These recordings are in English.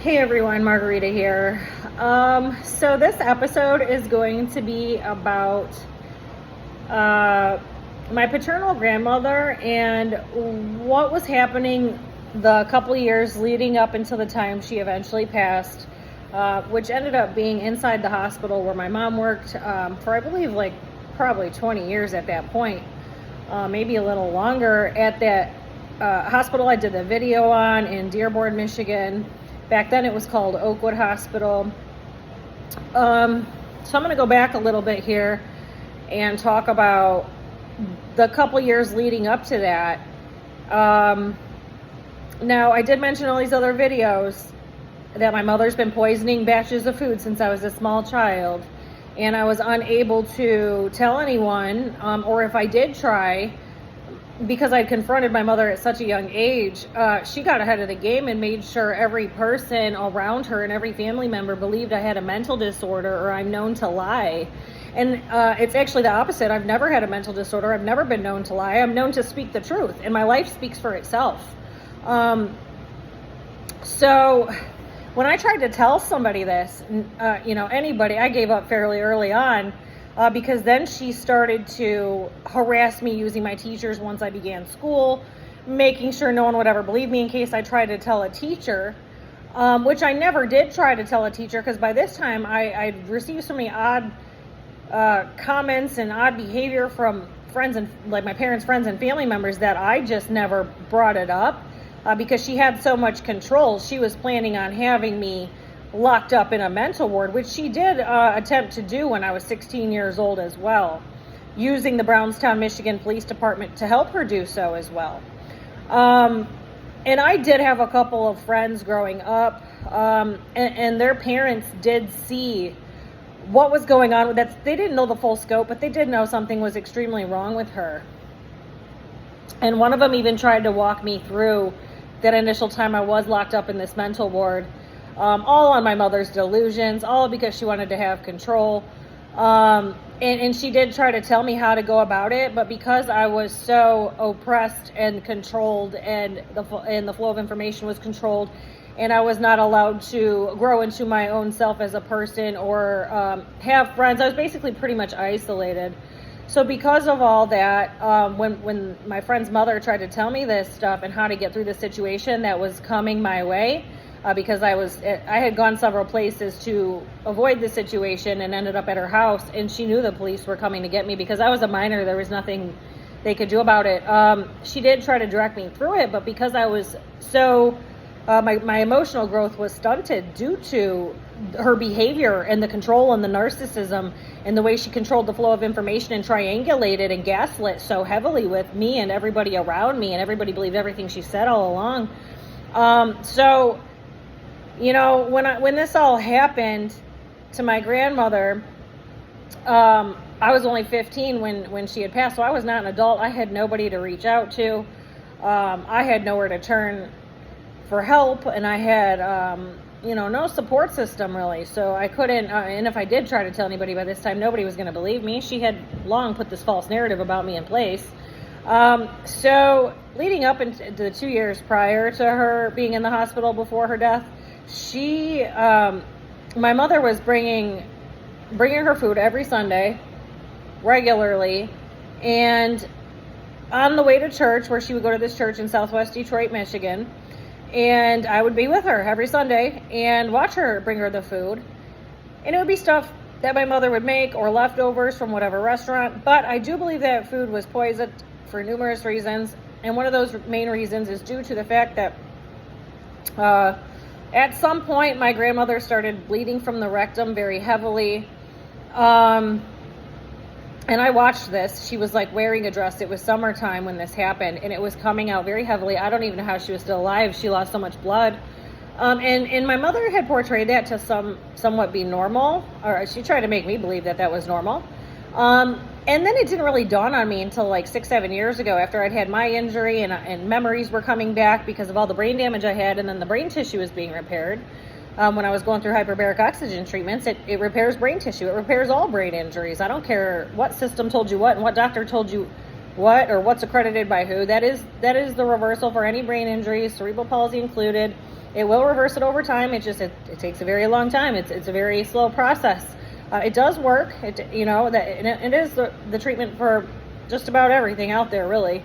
Hey everyone, Margarita here. So this episode is going to be about my paternal grandmother and what was happening the couple years leading up until the time she eventually passed, which ended up being inside the hospital where my mom worked for I believe probably 20 years at that point, maybe a little longer at that hospital I did the video on in Dearborn, Michigan. Back then it was called Oakwood Hospital. So I'm going to go back a little bit here and talk about the couple years leading up to that. Now, I did mention all these other videos that my mother's been poisoning batches of food since I was a small child, and I was unable to tell anyone, or if I did try, because I'd confronted my mother at such a young age, she got ahead of the game and made sure every person around her and every family member believed I had a mental disorder or I'm known to lie. And it's actually the opposite. I've never had a mental disorder. I've never been known to lie. I'm known to speak the truth, and my life speaks for itself. So when I tried to tell somebody this, anybody, I gave up fairly early on. Because then she started to harass me using my teachers once I began school, making sure no one would ever believe me in case I tried to tell a teacher, which I never did try to tell a teacher, because by this time I'd received so many odd comments and odd behavior from friends and like my parents' friends and family members that I just never brought it up because she had so much control. She was planning on having me locked up in a mental ward, which she did attempt to do when I was 16 years old as well, using the Brownstown, Michigan Police Department to help her do so as well. And I did have a couple of friends growing up, and their parents did see what was going on with that. They didn't know the full scope, but they did know something was extremely wrong with her. And one of them even tried to walk me through that initial time I was locked up in this mental ward. All on my mother's delusions, all because she wanted to have control. And she did try to tell me how to go about it, but because I was so oppressed and controlled, and the flow of information was controlled, and I was not allowed to grow into my own self as a person or have friends, I was basically pretty much isolated. So because of all that, when my friend's mother tried to tell me this stuff and how to get through the situation that was coming my way, because I had gone several places to avoid the situation and ended up at her house, and she knew the police were coming to get me because I was a minor. There was nothing they could do about it. She did try to direct me through it, but because I was so, my emotional growth was stunted due to her behavior and the control and the narcissism and the way she controlled the flow of information and triangulated and gaslit so heavily with me and everybody around me, and everybody believed everything she said all along. So when this all happened to my grandmother, I was only 15 when she had passed, so I was not an adult. I had nobody to reach out to. I had nowhere to turn for help, and I had, no support system really. So I couldn't, and if I did try to tell anybody by this time, nobody was going to believe me. She had long put this false narrative about me in place. So leading up into the 2 years prior to her being in the hospital before her death, my mother was bringing her food every Sunday regularly, and on the way to church, where she would go to this church in Southwest Detroit, Michigan, and I would be with her every Sunday and watch her bring her the food, and it would be stuff that my mother would make or leftovers from whatever restaurant. But I do believe that food was poisoned for numerous reasons, and one of those main reasons is due to the fact that at some point, my grandmother started bleeding from the rectum very heavily. And I watched this. She was wearing a dress. It was summertime when this happened, and it was coming out very heavily. I don't even know how she was still alive. She lost so much blood. And my mother had portrayed that to somewhat be normal, or she tried to make me believe that was normal. And then it didn't really dawn on me until 6-7 years ago, after I'd had my injury and memories were coming back because of all the brain damage I had, and then the brain tissue was being repaired. When I was going through hyperbaric oxygen treatments, it repairs brain tissue. It repairs all brain injuries. I don't care what system told you what and what doctor told you what or what's accredited by who. That is the reversal for any brain injuries, cerebral palsy included, It will reverse it over time. It takes a very long time. It's a very slow process. It does work. It is the treatment for just about everything out there, really.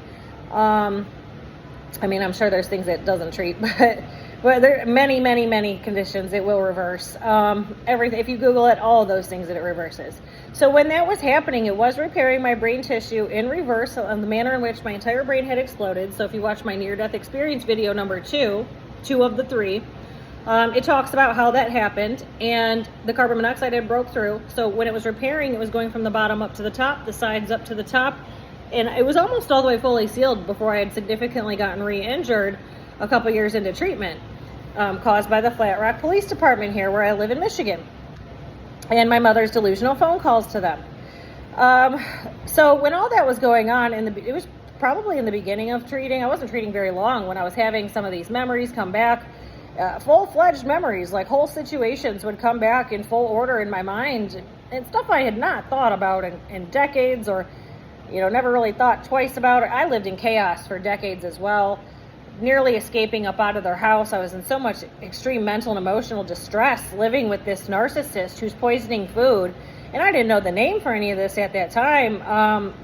I mean, I'm sure there's things it doesn't treat, but there are many conditions it will reverse. Everything, if you Google it, all of those things that it reverses. So when that was happening, it was repairing my brain tissue in reverse on the manner in which my entire brain had exploded. So if you watch my near-death experience video number 2 of the 3, it talks about how that happened, and the carbon monoxide had broke through. So when it was repairing, it was going from the bottom up to the top, the sides up to the top, and it was almost all the way fully sealed before I had significantly gotten re-injured a couple years into treatment, caused by the Flat Rock Police Department here where I live in Michigan, and my mother's delusional phone calls to them. So when all that was going on, it was probably in the beginning of treating. I wasn't treating very long when I was having some of these memories come back. Full-fledged memories, like whole situations would come back in full order in my mind, and stuff I had not thought about in decades, or never really thought twice about it. I lived in chaos for decades as well, nearly escaping up out of their house. I was in so much extreme mental and emotional distress living with this narcissist who's poisoning food, and I didn't know the name for any of this at that time.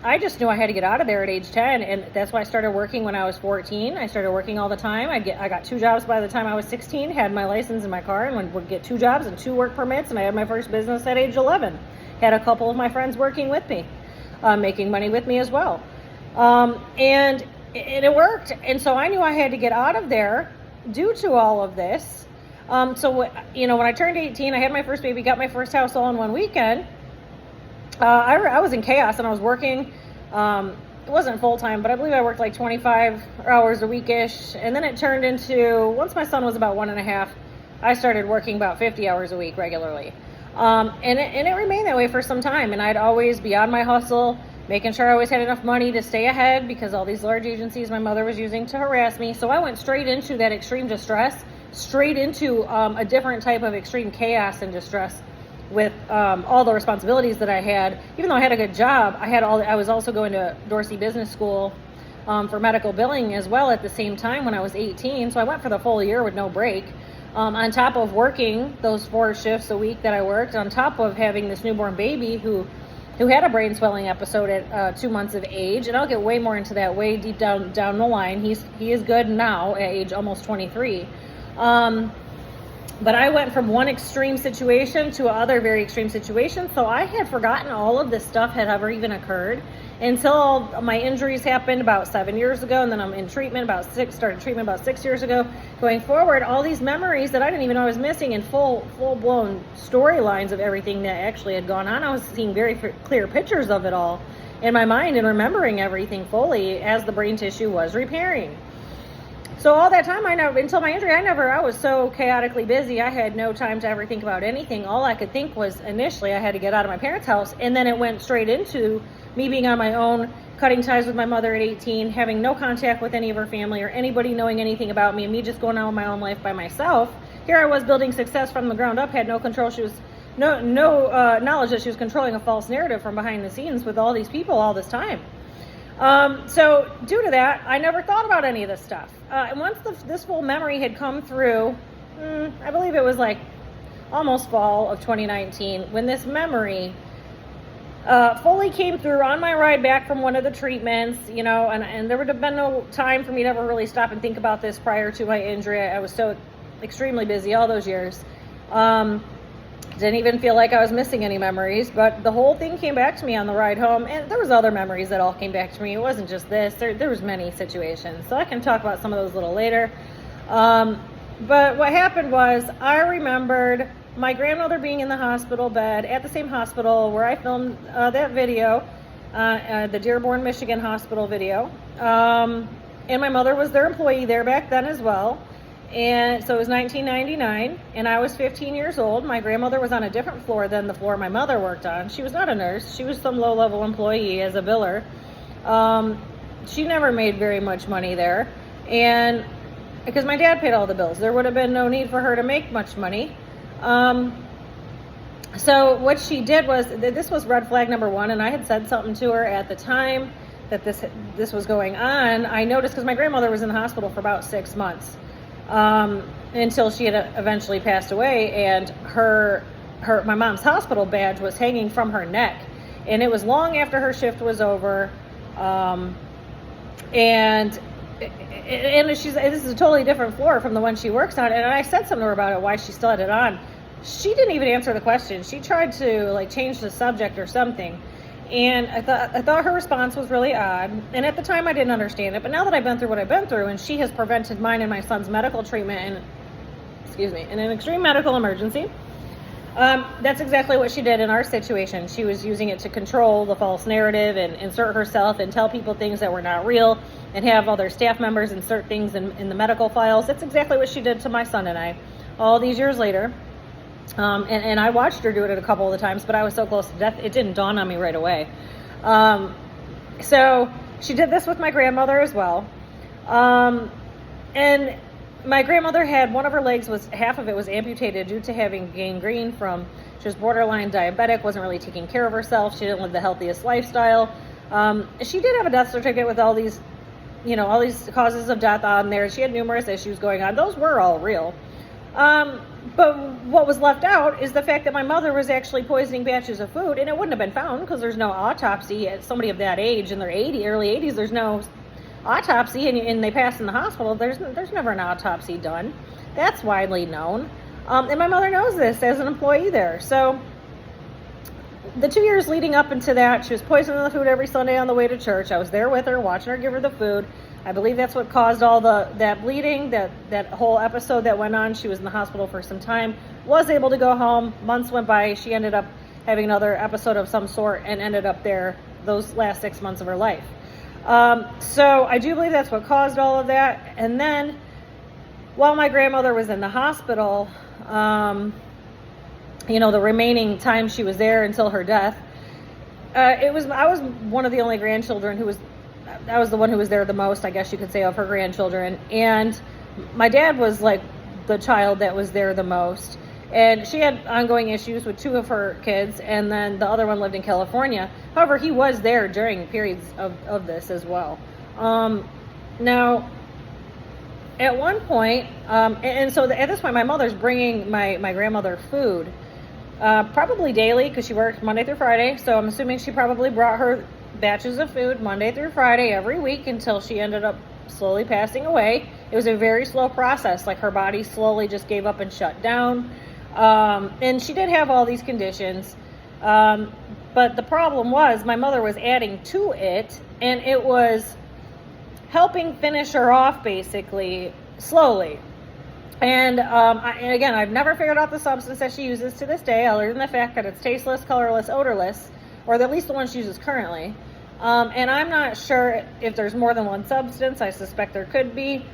I just knew I had to get out of there at age 10, and that's why I started working when I was 14. I started working all the time. I got 2 jobs by the time I was 16, had my license in my car, and would get 2 jobs and 2 work permits, and I had my first business at age 11. Had a couple of my friends working with me, making money with me as well. And it worked, and so I knew I had to get out of there due to all of this. So when I turned 18, I had my first baby, got my first house all in one weekend. I was in chaos, and I was working. It wasn't full-time, but I believe I worked like 25 hours a week-ish. And then it turned into, once my son was about 1.5, I started working about 50 hours a week regularly. And it remained that way for some time. And I'd always be on my hustle, making sure I always had enough money to stay ahead, because all these large agencies my mother was using to harass me. So I went straight into that extreme distress, straight into a different type of extreme chaos and distress, with all the responsibilities that I had. Even though I had a good job, I was also going to Dorsey Business School for medical billing as well at the same time when I was 18. So I went for the full year with no break. On top of working those 4 shifts a week that I worked, on top of having this newborn baby who had a brain swelling episode at 2 months of age, and I'll get way more into that way deep down the line. He is good now at age almost 23. But I went from one extreme situation to other very extreme situations, so I had forgotten all of this stuff had ever even occurred until my injuries happened about 7 years ago, and then I'm in treatment started treatment about 6 years ago. Going forward, all these memories that I didn't even know I was missing, and full-blown storylines of everything that actually had gone on. I was seeing very clear pictures of it all in my mind and remembering everything fully as the brain tissue was repairing. So all that time, until my injury, I was so chaotically busy, I had no time to ever think about anything. All I could think was, initially, I had to get out of my parents' house, and then it went straight into me being on my own, cutting ties with my mother at 18, having no contact with any of her family or anybody knowing anything about me, and me just going on with my own life by myself. Here I was building success from the ground up, had no control. She was no knowledge that she was controlling a false narrative from behind the scenes with all these people all this time. So due to that, I never thought about any of this stuff. And once this full memory had come through, I believe it was like almost fall of 2019, when this memory fully came through on my ride back from one of the treatments, and there would have been no time for me to ever really stop and think about this prior to my injury. I was so extremely busy all those years. Didn't even feel like I was missing any memories, but the whole thing came back to me on the ride home, and there was other memories that all came back to me. It wasn't just this. There was many situations, so I can talk about some of those a little later. But what happened was, I remembered my grandmother being in the hospital bed at the same hospital where I filmed that video, the Dearborn, Michigan hospital video, and my mother was their employee there back then as well. And so it was 1999, and I was 15 years old. My grandmother was on a different floor than the floor my mother worked on. She was not a nurse. She was some low-level employee as a biller. She never made very much money there, and because my dad paid all the bills, there would have been no need for her to make much money. So what she did was, this was red flag number 1, and I had said something to her at the time that this was going on. I noticed, because my grandmother was in the hospital for about 6 months. until she had eventually passed away. And my mom's hospital badge was hanging from her neck, and it was long after her shift was over. And this is a totally different floor from the one she works on. And I said something to her about it, why she still had it on. She didn't even answer the question. She tried to like change the subject or something. And I thought her response was really odd. And at the time I didn't understand it. But now that I've been through what I've been through, and she has prevented mine and my son's medical treatment in an extreme medical emergency, that's exactly what she did in our situation. She was using it to control the false narrative and insert herself and tell people things that were not real, and have other staff members insert things in the medical files. That's exactly what she did to my son and I all these years later. And I watched her do it a couple of the times, but I was so close to death, it didn't dawn on me right away. So she did this with my grandmother as well. And my grandmother had one of her legs, half of it was amputated due to having gangrene she was borderline diabetic, wasn't really taking care of herself. She didn't live the healthiest lifestyle. She did have a death certificate with all these causes of death on there. She had numerous issues going on. Those were all real. But what was left out is the fact that my mother was actually poisoning batches of food, and it wouldn't have been found because there's no autopsy at somebody of that age in their early 80s. There's no autopsy, and they pass in the hospital. There's never an autopsy done. That's widely known. And my mother knows this as an employee there. So the 2 years leading up into that, she was poisoning the food every Sunday on the way to church. I was there with her, watching her give her the food. I believe that's what caused all that bleeding, that whole episode that went on. She was in the hospital for some time, was able to go home. Months went by. She ended up having another episode of some sort and ended up there those last 6 months of her life. So I do believe that's what caused all of that. And then while my grandmother was in the hospital, the remaining time she was there until her death, I was one of the only grandchildren I was the one who was there the most, I guess you could say, of her grandchildren. And my dad was like the child that was there the most. And she had ongoing issues with two of her kids, and then the other one lived in California. However, he was there during periods of this as well. Now, at one point, and so at this point, my mother's bringing my grandmother food, probably daily, because she worked Monday through Friday. So I'm assuming she probably brought her batches of food Monday through Friday every week until she ended up slowly passing away. It was a very slow process. Like, her body slowly just gave up and shut down. And she did have all these conditions. But the problem was my mother was adding to it, and it was helping finish her off basically slowly. And again, I've never figured out the substance that she uses to this day, other than the fact that it's tasteless, colorless, odorless, or at least the one she uses currently. And I'm not sure if there's more than one substance. I suspect there could be.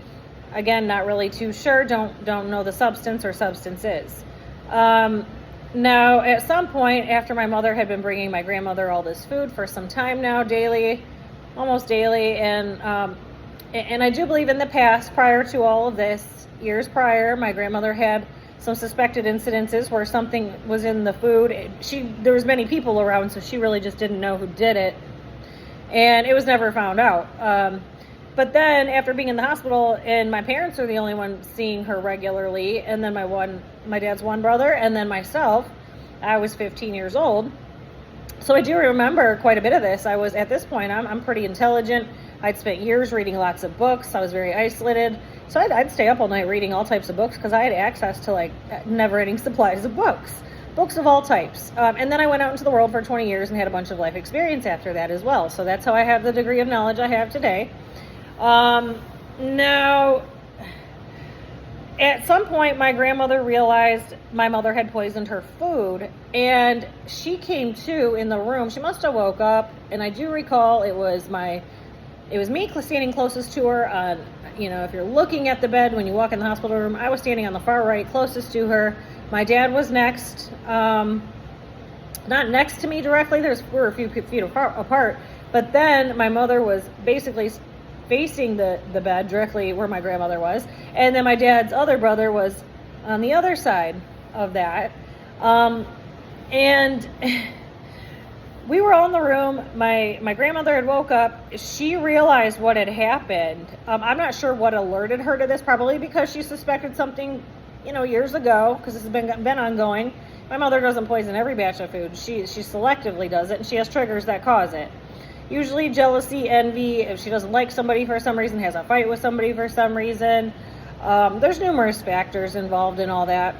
Again, not really too sure. Don't know the substance or substances. Now, at some point, after my mother had been bringing my grandmother all this food for some time now, daily, almost daily, and I do believe in the past, prior to all of this, years prior, my grandmother had some suspected incidences where something was in the food. There was many people around, so she really just didn't know who did it, and it was never found out. But then, after being in the hospital, and my parents are the only ones seeing her regularly, and then my dad's one brother, and then myself, I was 15 years old. So I do remember quite a bit of this. I was, at this point, I'm pretty intelligent. I'd spent years reading lots of books. I was very isolated. So I'd stay up all night reading all types of books because I had access to like never-ending supplies of books of all types. And then I went out into the world for 20 years and had a bunch of life experience after that as well. So that's how I have the degree of knowledge I have today. Now, at some point, my grandmother realized my mother had poisoned her food, and she came to in the room. She must have woke up, and I do recall it was me standing closest to her on, if you're looking at the bed when you walk in the hospital room, I was standing on the far right, closest to her. My dad was next, not next to me directly. We're a few feet apart, but then my mother was basically facing the bed directly where my grandmother was, and then my dad's other brother was on the other side of that. And we were all in the room. My grandmother had woke up. She realized what had happened. I'm not sure what alerted her to this, probably because she suspected something, years ago, because this has been ongoing. My mother doesn't poison every batch of food. She selectively does it, and she has triggers that cause it. Usually jealousy, envy, if she doesn't like somebody for some reason, has a fight with somebody for some reason. There's numerous factors involved in all that.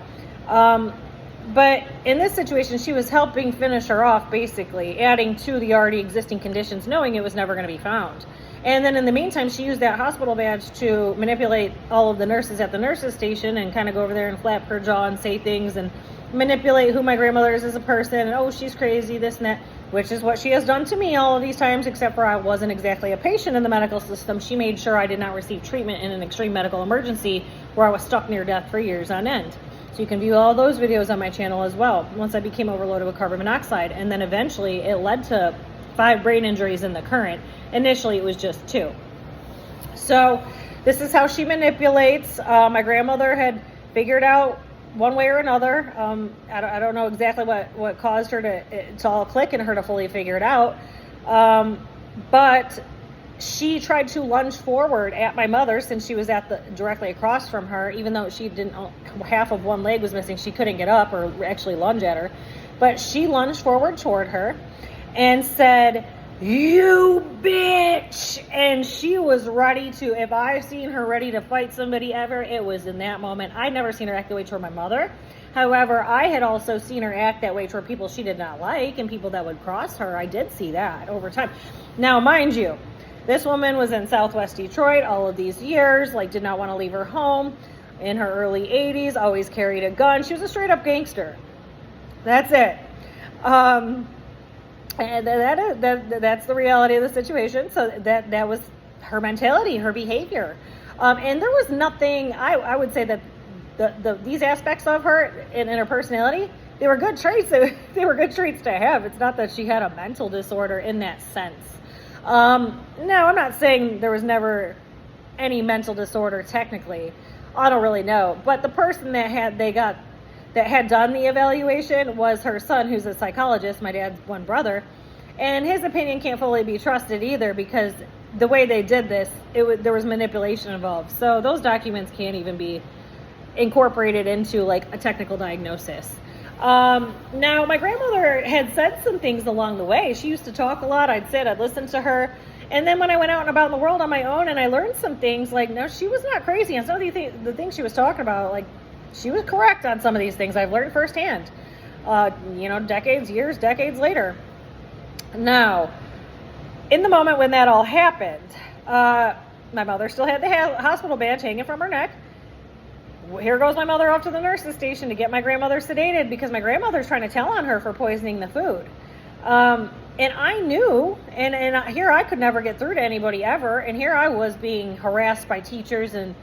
But in this situation, she was helping finish her off, basically, adding to the already existing conditions, knowing it was never going to be found. And then in the meantime, she used that hospital badge to manipulate all of the nurses at the nurses station and kind of go over there and flap her jaw and say things and manipulate who my grandmother is as a person. And, oh, she's crazy, this and that, which is what she has done to me all of these times, except for I wasn't exactly a patient in the medical system. She made sure I did not receive treatment in an extreme medical emergency where I was stuck near death for years on end. So you can view all those videos on my channel as well. Once I became overloaded with carbon monoxide, and then eventually it led to 5 brain injuries in the current. Initially, it was just 2. So this is how she manipulates. My grandmother had figured out one way or another. I don't know exactly what caused her to all click and her to fully figure it out. But she tried to lunge forward at my mother since she was directly across from her, even though she didn't, half of one leg was missing. She couldn't get up or actually lunge at her, but she lunged forward toward her and said, "You bitch." And she was ready to, if I've seen her ready to fight somebody ever, it was in that moment. I'd never seen her act that way toward my mother. However, I had also seen her act that way toward people she did not like and people that would cross her. I did see that over time. Now, mind you, this woman was in Southwest Detroit all of these years, did not want to leave her home. In her early 80s, always carried a gun. She was a straight up gangster. That's it. And that's the reality of the situation. So that was her mentality, her behavior. And there was nothing, I would say that these aspects of her and her personality, they were good traits. They were good traits to have. It's not that she had a mental disorder in that sense. No, I'm not saying there was never any mental disorder technically. I don't really know. But the person that had done the evaluation was her son, who's a psychologist, my dad's one brother. And his opinion can't fully be trusted either because the way they did this, there was manipulation involved. So those documents can't even be incorporated into a technical diagnosis. Now, my grandmother had said some things along the way. She used to talk a lot. I'd listen to her. And then when I went out and about in the world on my own and I learned some things, no, she was not crazy. And some of the things she was talking about, she was correct on some of these things I've learned firsthand, decades later. Now, in the moment when that all happened, my mother still had the hospital badge hanging from her neck. Here goes my mother off to the nurse's station to get my grandmother sedated because my grandmother's trying to tell on her for poisoning the food. And I knew, and here I could never get through to anybody ever, and here I was being harassed by teachers and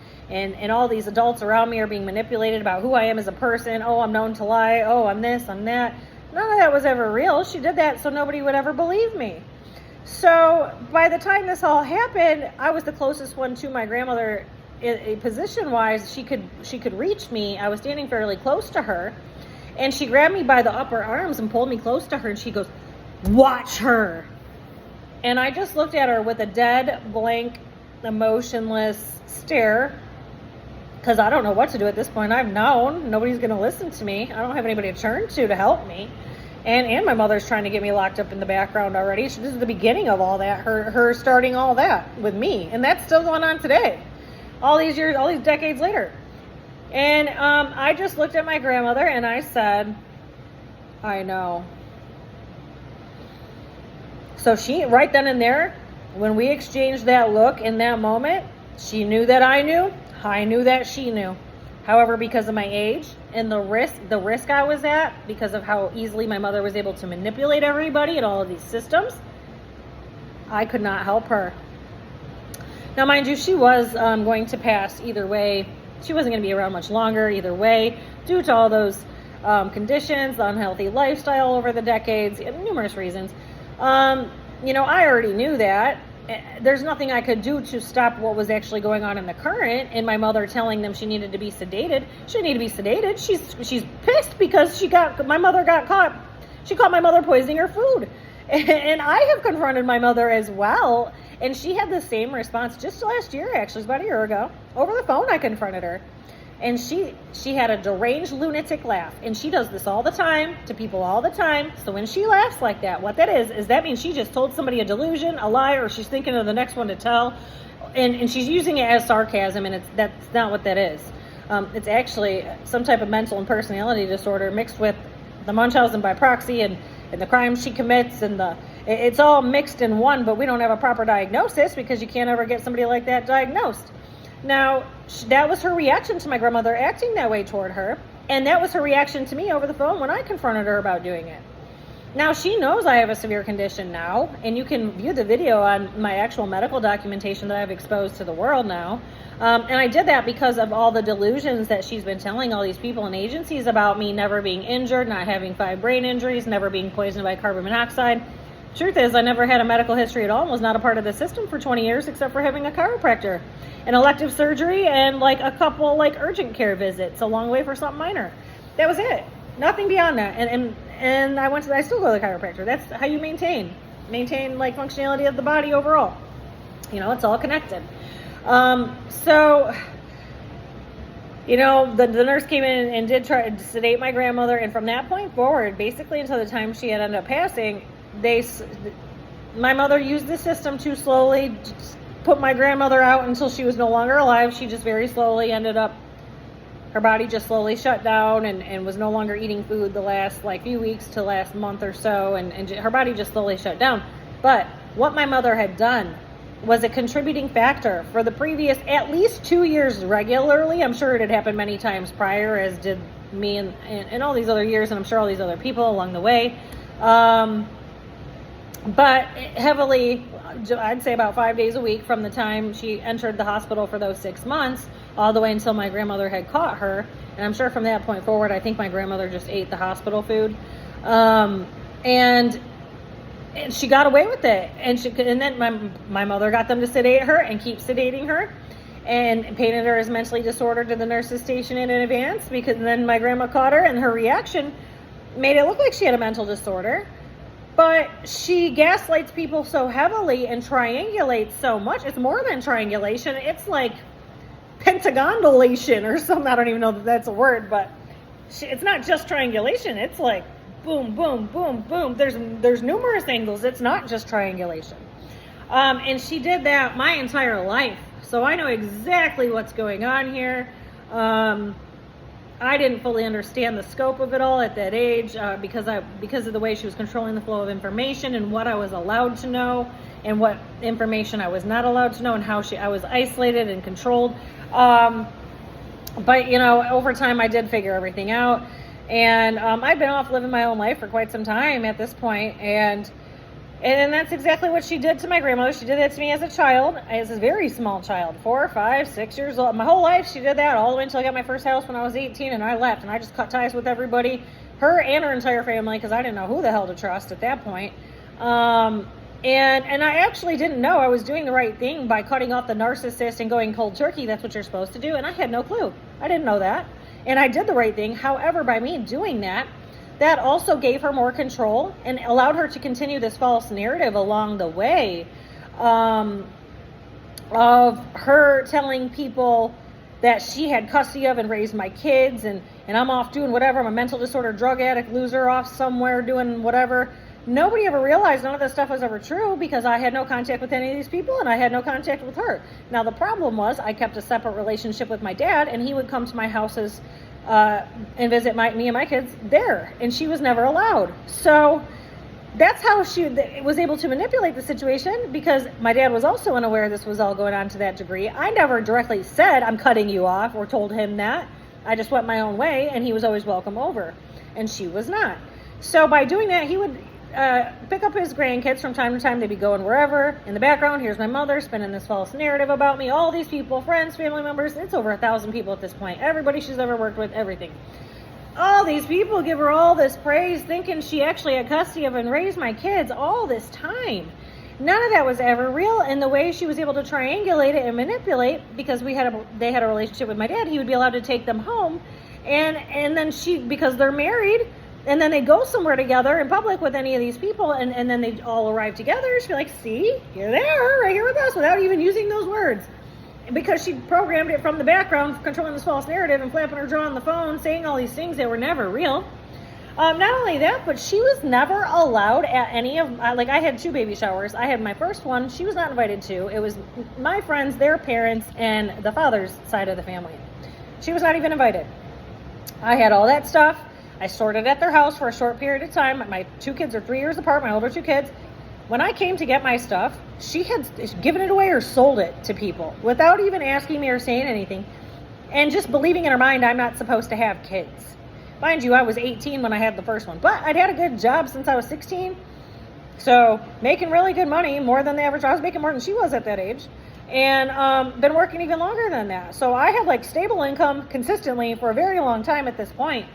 all these adults around me are being manipulated about who I am as a person. Oh, I'm known to lie. Oh, I'm this, I'm that. None of that was ever real. She did that so nobody would ever believe me. So by the time this all happened, I was the closest one to my grandmother. Position-wise, she could reach me. I was standing fairly close to her, and she grabbed me by the upper arms and pulled me close to her, and she goes, "Watch her." And I just looked at her with a dead, blank, emotionless stare, because I don't know what to do at this point. I've known nobody's going to listen to me. I don't have anybody to turn to help me. And my mother's trying to get me locked up in the background already. This is the beginning of all that, her starting all that with me, and that's still going on today. All these years, all these decades later. And I just looked at my grandmother and I said, "I know." So she, right then and there, when we exchanged that look in that moment, she knew that I knew that she knew. However, because of my age and the risk I was at, because of how easily my mother was able to manipulate everybody and all of these systems, I could not help her. Now, mind you, she was going to pass either way. She wasn't going to be around much longer either way due to all those conditions, the unhealthy lifestyle over the decades, and numerous reasons. I already knew that. There's nothing I could do to stop what was actually going on in the current, and my mother telling them she needed to be sedated. She didn't need to be sedated. She's pissed because my mother got caught. She caught my mother poisoning her food. And I have confronted my mother as well. And she had the same response just last year, actually, it was about a year ago. Over the phone, I confronted her. And she had a deranged lunatic laugh. And she does this all the time to people all the time. So when she laughs like that, what that is that means she just told somebody a delusion, a lie, or she's thinking of the next one to tell. And she's using it as sarcasm, and that's not what that is. It's actually some type of mental and personality disorder mixed with the Munchausen by proxy and the crimes she commits, and it's all mixed in one, but we don't have a proper diagnosis because you can't ever get somebody like that diagnosed. Now, that was her reaction to my grandmother acting that way toward her, and that was her reaction to me over the phone when I confronted her about doing it. Now, she knows I have a severe condition now, and you can view the video on my actual medical documentation that I've exposed to the world now. And I did that because of all the delusions that she's been telling all these people and agencies about me never being injured, not having 5 brain injuries, never being poisoned by carbon monoxide. Truth is, I never had a medical history at all and was not a part of the system for 20 years except for having a chiropractor, an elective surgery, and like a couple like urgent care visits along the way for something minor. That was it. Nothing beyond that. And I still go to the chiropractor. That's how you maintain like functionality of the body overall. You know, it's all connected. So, you know, the nurse came in and did try to sedate my grandmother. And from that point forward, basically until the time she had ended up passing, my mother used the system to slowly put my grandmother out until she was no longer alive. She just very slowly ended up, her body just slowly shut down and was no longer eating food the last like few weeks to last month or so. And her body just slowly shut down. But what my mother had done was a contributing factor for the previous at least 2 years regularly. I'm sure it had happened many times prior, as did me and all these other years, and I'm sure all these other people along the way. But heavily, I'd say about 5 days a week from the time she entered the hospital for those 6 months, all the way until my grandmother had caught her. And I'm sure from that point forward, I think my grandmother just ate the hospital food. And she got away with it. And then my mother got them to sedate her and keep sedating her, and painted her as mentally disordered to the nurse's station in advance, because then my grandma caught her, and her reaction made it look like she had a mental disorder. But she gaslights people so heavily and triangulates so much. It's more than triangulation. It's like pentagondulation or something. I don't even know that that's a word, but it's not just triangulation. It's like boom, boom, boom, boom. There's numerous angles. It's not just triangulation. And she did that my entire life. So I know exactly what's going on here. I didn't fully understand the scope of it all at that age because of the way she was controlling the flow of information and what I was allowed to know and what information I was not allowed to know, and how I was isolated and controlled. But, you know, over time I did figure everything out. And I've been off living my own life for quite some time at this point. And that's exactly what she did to my grandmother. She did that to me as a child, as a very small child, 4, 5, 6 years old. My whole life she did that, all the way until I got my first house when I was 18, and I left. And I just cut ties with everybody, her and her entire family, because I didn't know who the hell to trust at that point. And I actually didn't know I was doing the right thing by cutting off the narcissist and going cold turkey. That's what you're supposed to do. And I had no clue. I didn't know that. And I did the right thing. However, by me doing that, that also gave her more control and allowed her to continue this false narrative along the way of her telling people that she had custody of and raised my kids, and I'm off doing whatever. I'm a mental disorder drug addict loser off somewhere doing whatever. Nobody ever realized none of this stuff was ever true, because I had no contact with any of these people and I had no contact with her. Now, the problem was I kept a separate relationship with my dad, and he would come to my houses and visit me and my kids there, and she was never allowed. So that's how she was able to manipulate the situation, because my dad was also unaware this was all going on to that degree. I never directly said I'm cutting you off or told him that. I just went my own way, and he was always welcome over, and she was not. So by doing that, he would pick up his grandkids from time to time. They'd be going wherever. In the background, here's my mother spinning this false narrative about me. All these people, friends, family members, it's over 1,000 people at this point. Everybody she's ever worked with, everything. All these people give her all this praise, thinking she actually had custody of and raised my kids all this time. None of that was ever real. And the way she was able to triangulate it and manipulate, because they had a relationship with my dad, he would be allowed to take them home. And then because they're married, And then they go somewhere together in public with any of these people, and then they all arrive together. She'd be like, see, here they are, right here with us, without even using those words. Because she programmed it from the background, controlling this false narrative and flapping her jaw on the phone, saying all these things that were never real. Not only that, but she was never allowed at any of, like, I had 2 baby showers. I had my first one. She was not invited to. It was my friends, their parents, and the father's side of the family. She was not even invited. I had all that stuff. I stored it at their house for a short period of time. My 2 kids are 3 years apart, my older 2 kids. When I came to get my stuff, she had given it away or sold it to people without even asking me or saying anything, and just believing in her mind I'm not supposed to have kids. Mind you, I was 18 when I had the first one, but I'd had a good job since I was 16, so making really good money, more than the average. I was making more than she was at that age, and been working even longer than that. So I had like stable income consistently for a very long time at this point.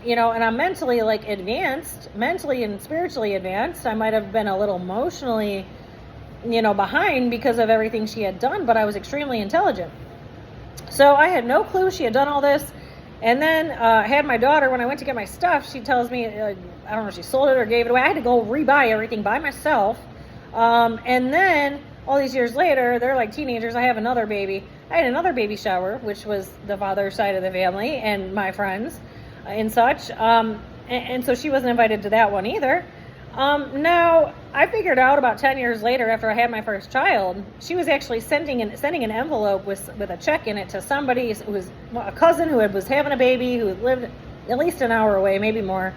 You know, and I'm mentally like advanced, mentally and spiritually advanced. I might have been a little emotionally, you know, behind because of everything she had done, but I was extremely intelligent. So I had no clue she had done all this. And then I had my daughter, when I went to get my stuff, she tells me, I don't know if she sold it or gave it away. I had to go rebuy everything by myself. And then all these years later, they're like teenagers. I have another baby. I had another baby shower, which was the father's side of the family and my friends and such. And so she wasn't invited to that one either. Now, I figured out about 10 years later, after I had my first child, she was actually sending an envelope with a check in it to somebody who was a cousin who was having a baby, who lived at least an hour away, maybe more.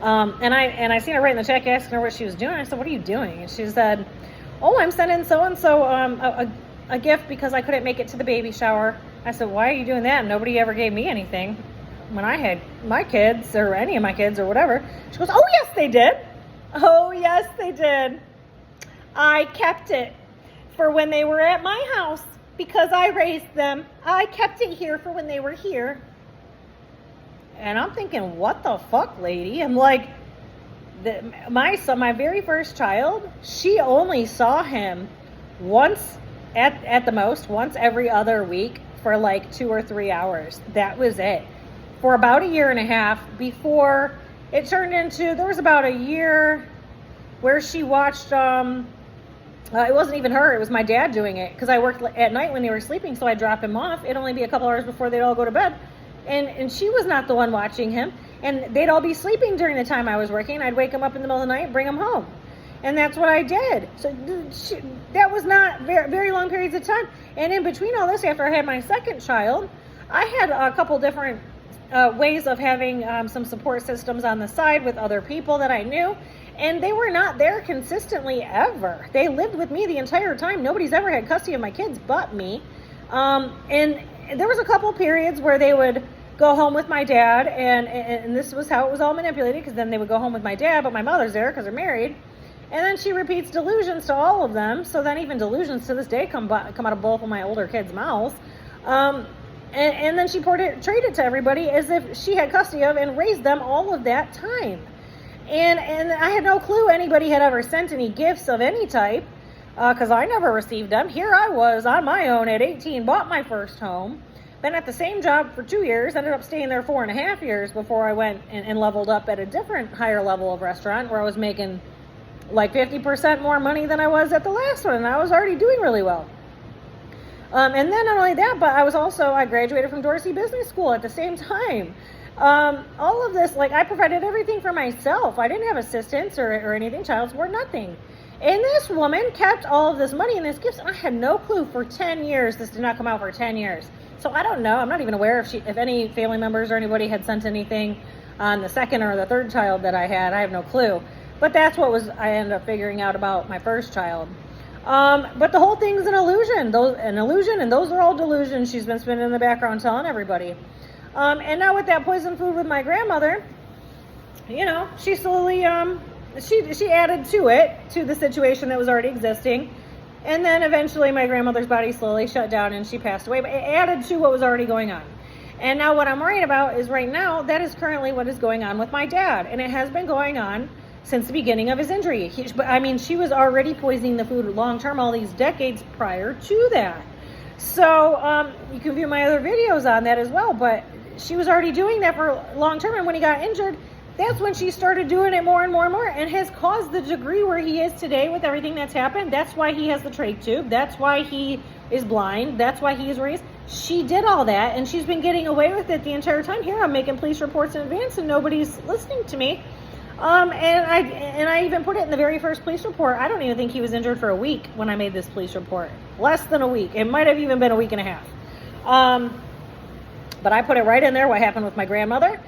And I seen her writing the check, asking her what she was doing. I said, "What are you doing?" And she said, "Oh, I'm sending so-and-so a gift because I couldn't make it to the baby shower." I said, "Why are you doing that? Nobody ever gave me anything when I had my kids, or any of my kids, or whatever." She goes, "Oh, yes, they did. Oh, yes, they did. I kept it for when they were at my house because I raised them. I kept it here for when they were here." And I'm thinking, what the fuck, lady? I'm like, my son, my very first child, she only saw him once, at the most, once every other week for like 2 or 3 hours. That was it. For about a year and a half before it turned into, there was about a year where she watched, it wasn't even her, it was my dad doing it, because I worked at night when they were sleeping, so I'd drop him off. It'd only be a couple hours before they'd all go to bed, and she was not the one watching him, and they'd all be sleeping during the time I was working. I'd wake him up in the middle of the night and bring him home, and that's what I did. So that was not very, very long periods of time. And in between all this, after I had my second child, I had a couple different ways of having some support systems on the side with other people that I knew, and they were not there consistently ever. They lived with me the entire time. Nobody's ever had custody of my kids but me. And there was a couple periods where they would go home with my dad, and this was how it was all manipulated, because then they would go home with my dad, but my mother's there because they're married. And then she repeats delusions to all of them. So then even delusions to this day come out of both of my older kids' mouths. And then she portrayed it to everybody as if she had custody of and raised them all of that time. And I had no clue anybody had ever sent any gifts of any type, because I never received them. Here I was on my own at 18, bought my first home, been at the same job for 2 years, ended up staying there 4.5 years before I went and leveled up at a different higher level of restaurant where I was making like 50% more money than I was at the last one, and I was already doing really well. And then not only that, but I graduated from Dorsey Business School at the same time. All of this, like, I provided everything for myself. I didn't have assistants or anything, child support, nothing. And this woman kept all of this money and this gifts. I had no clue for 10 years. This did not come out for 10 years. So I don't know. I'm not even aware if any family members or anybody had sent anything on the second or the third child that I had. I have no clue. But that's what I ended up figuring out about my first child. But the whole thing's an illusion. And those are all delusions she's been spinning in the background telling everybody. And now with that poison food with my grandmother, you know, she slowly, she added to the situation that was already existing. And then eventually my grandmother's body slowly shut down and she passed away, but it added to what was already going on. And now what I'm worried about is right now, that is currently what is going on with my dad. And it has been going on since the beginning of his injury. She was already poisoning the food long-term all these decades prior to that. So you can view my other videos on that as well. But she was already doing that for long term. And when he got injured, that's when she started doing it more and more and more, and has caused the degree where he is today with everything that's happened. That's why he has the trach tube. That's why he is blind. That's why he is raised. She did all that, and she's been getting away with it the entire time. Here, I'm making police reports in advance, and nobody's listening to me. And I even put it in the very first police report. I don't even think he was injured for a week when I made this police report. Less than a week. It might have even been a week and a half. But I put it right in there, what happened with my grandmother,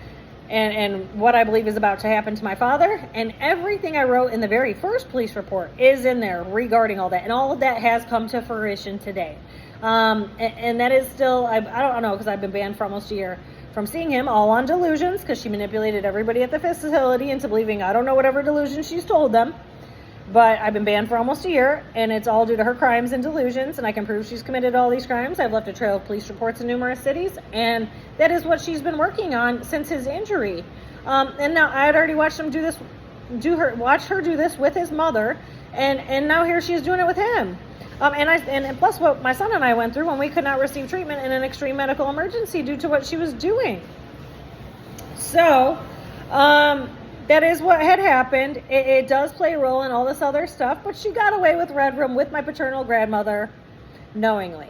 and what I believe is about to happen to my father. And everything I wrote in the very first police report is in there regarding all that. And all of that has come to fruition today. And that is still, I don't know, because I've been banned for almost a year from seeing him, all on delusions, because she manipulated everybody at the facility into believing I don't know whatever delusion she's told them. But I've been banned for almost a year, and it's all due to her crimes and delusions, and I can prove she's committed all these crimes. I've left a trail of police reports in numerous cities, and that is what she's been working on since his injury. And now I had already watched him watch her do this with his mother, and now here she's doing it with him. And plus what my son and I went through when we could not receive treatment in an extreme medical emergency due to what she was doing. So, that is what had happened. It does play a role in all this other stuff, but she got away with Red Room with my paternal grandmother knowingly.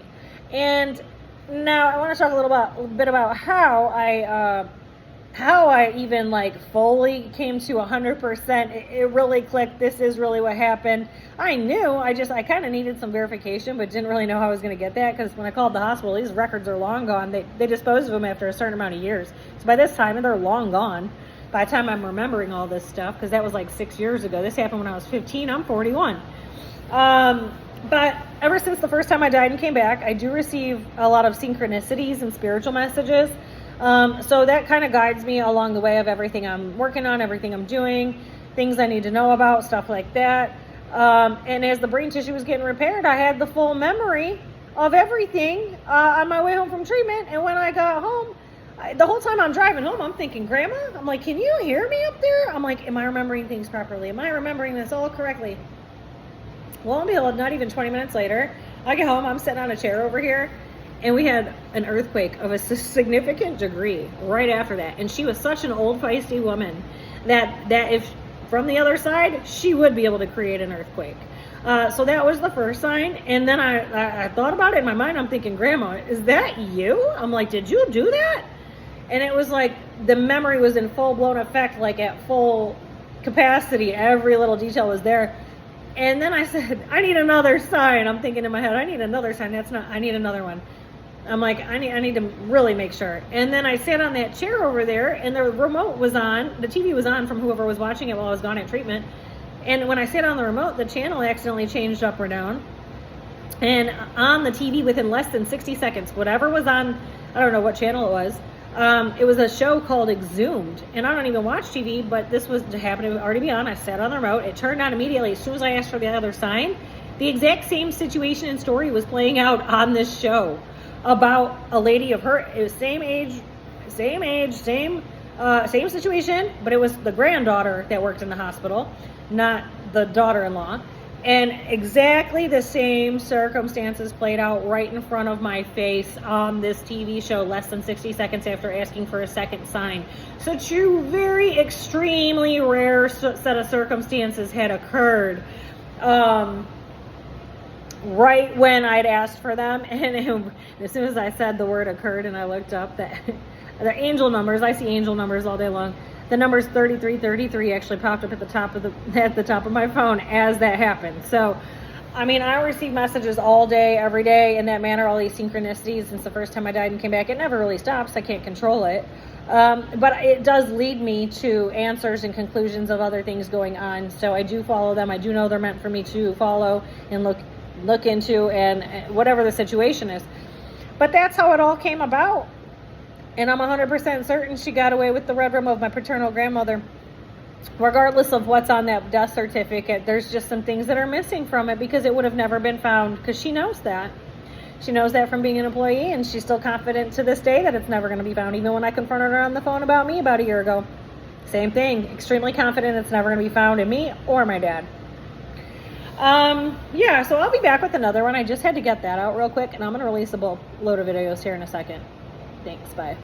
And now I want to talk a little bit about how I even like fully came to 100%. It really clicked. This is really what happened. I knew, I kind of needed some verification, but didn't really know how I was going to get that, because when I called the hospital, these records are long gone. They disposed of them after a certain amount of years. So by this time, they're long gone. By the time I'm remembering all this stuff, because that was like 6 years ago. This happened when I was 15. I'm 41. But ever since the first time I died and came back, I do receive a lot of synchronicities and spiritual messages. So that kind of guides me along the way of everything I'm working on, everything I'm doing, things I need to know about, stuff like that. And as the brain tissue was getting repaired, I had the full memory of everything on my way home from treatment. And when I got home, the whole time I'm driving home, I'm thinking, Grandma, I'm like, can you hear me up there? I'm like, am I remembering things properly? Am I remembering this all correctly? Lo and behold, not even 20 minutes later, I get home, I'm sitting on a chair over here, and we had an earthquake of a significant degree right after that. And she was such an old, feisty woman that if from the other side, she would be able to create an earthquake. So that was the first sign. And then I thought about it in my mind. I'm thinking, Grandma, is that you? I'm like, did you do that? And it was like the memory was in full-blown effect, like at full capacity. Every little detail was there. And then I said, I need another sign. I'm thinking in my head, I need another sign. I need another one. I'm like, I need to really make sure. And then I sat on that chair over there, and the remote was on. The TV was on from whoever was watching it while I was gone at treatment. And when I sat on the remote, the channel accidentally changed up or down. And on the TV, within less than 60 seconds, whatever was on, I don't know what channel it was a show called Exhumed. And I don't even watch TV, but this was happening to already be on. I sat on the remote. It turned on immediately. As soon as I asked for the other sign, the exact same situation and story was playing out on this show about a lady of her same age, same situation, but it was the granddaughter that worked in the hospital, not the daughter-in-law. And exactly the same circumstances played out right in front of my face on this TV show less than 60 seconds after asking for a second sign. Such a very extremely rare set of circumstances had occurred right when I'd asked for them. And as soon as I said the word occurred and I looked up, the angel numbers, I see angel numbers all day long. The numbers 3333 actually popped up at the top of my phone as that happened. So, I mean, I receive messages all day, every day in that manner, all these synchronicities since the first time I died and came back. It never really stops. I can't control it. But it does lead me to answers and conclusions of other things going on. So I do follow them. I do know they're meant for me to follow and look into, and whatever the situation is. But that's how it all came about. And I'm 100% certain she got away with the red room of my paternal grandmother. Regardless of what's on that death certificate, there's just some things that are missing from it because it would have never been found, because she knows that. She knows that from being an employee, and she's still confident to this day that it's never going to be found, even when I confronted her on the phone about me about a year ago. Same thing. Extremely confident it's never going to be found in me or my dad. Yeah, so I'll be back with another one. I just had to get that out real quick, and I'm going to release a load of videos here in a second. Thanks, bye.